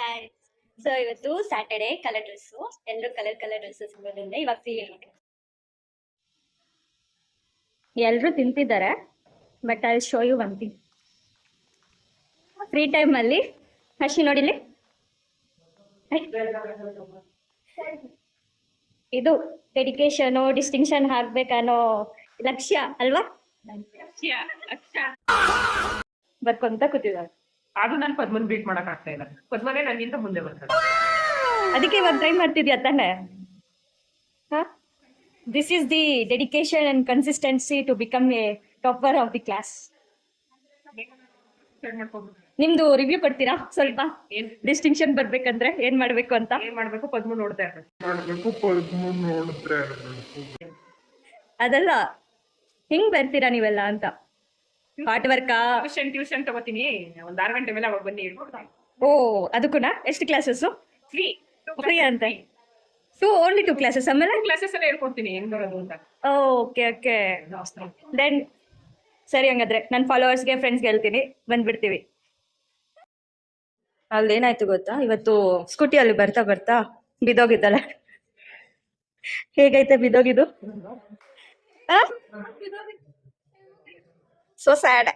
guys. So ಇವತ್ತು Saturday colour dress ಎಲ್ಲರೂ colour dresses ಇರೋದ್ರಿಂದ ಇವಾಗ ಫ್ರೀ ಎಲ್ಲರೂ ತಿಂತಿದ್ದಾರೆ but I show you one thing free time ಅಲ್ಲಿ ಹರ್ಷಿ ನೋಡಿಲಿ ಇದು ಡೆಡಿಕೇಶನ್ ಡಿಸ್ಟಿಂಕ್ಷನ್ ಹಾಕ್ಬೇಕನ್ನೋ ಲಕ್ಷ್ಯ ಅಲ್ವಾ ಬರ್ಕೊಂತ ಕೂತಿದ್ದಾರೆ ಅದು ನಾನು ಪದ್ಮನ್ ಬೀಟ್ ಮಾಡಕ್ ಆಗ್ತಾ ಇಲ್ಲ ಪದ್ಮನೇ ನನ್ನಿಂದ ಮುಂದೆ ಬರ್ತಾರೆ ಅದಕ್ಕೆ ಇವಾಗ ಟ್ರೈ ಮಾಡ್ತಿದ್ಯಾ ತಾನೆ this is the dedication and consistency to become a topper of the class ನಿಮ್ದು ರಿವ್ಯೂ ಕೊಡ್ತೀರಾ ಸ್ವಲ್ಪ ಡಿಸ್ಟಿಂಕ್ಷನ್ ಬರ್ಬೇಕಂದ್ರೆ ಏನ್ ಮಾಡ್ಬೇಕು ಅಂತ ಏನ್ ಮಾಡ್ಬೇಕು ಪದ್ಮ ನೋಡ್ತಾ ಇರ್ಬೇಕು ಅದಲ್ಲ ಹಿಂಗ್ ಬರ್ತೀರಾ ನೀವೆಲ್ಲ ಅಂತ ಹಾರ್ಡ್ ವರ್ಕಾ ಟ್ಯೂಷನ್ ತಗೋತೀನಿ ಒಂದ್ 6 ಗಂಟೆ ಮೇಲೆ ಅವಾಗ ಬನ್ನಿ ಹೇಳ್ಕೊಡ್ತೀನಿ ಓ ಅದಕ್ಕೂನ ಎಷ್ಟು ಕ್ಲಾಸಸ್ ಫ್ರೀ ಫ್ರೀ ಅಂತ ಓನ್ಲಿ 2 ಕ್ಲಾಸಸ್ ಆಮೇಲೆ ಕ್ಲಾಸಸ್ ಎಲ್ಲ ಹೇಳ್ಕೊಡ್ತೀನಿ ಹೆಂಗ್ ಬರೋದು ಅಂತ ಓಕೆ ಓಕೆ ದೆನ್ ಸರಿ ಹಂಗಾದ್ರೆ ನನ್ನ ಫಾಲೋವರ್ಸ್ಗೆ ಫ್ರೆಂಡ್ಸ್ಗೆ ಹೇಳ್ತೀನಿ ಬಂದ್ಬಿಡ್ತೀವಿ ಅಲ್ಲಿ ಏನಾಯ್ತು ಗೊತ್ತಾ ಇವತ್ತು ಸ್ಕೂಟಿಯಲ್ಲಿ ಬರ್ತಾ ಬರ್ತಾ ಬಿದ್ದೋಗಿದ್ದಲ್ಲ ಹೇಗೈತೆ ಬಿದ್ದೋಗಿದ್ದು ಸೊ ಸ್ಯಾಡ್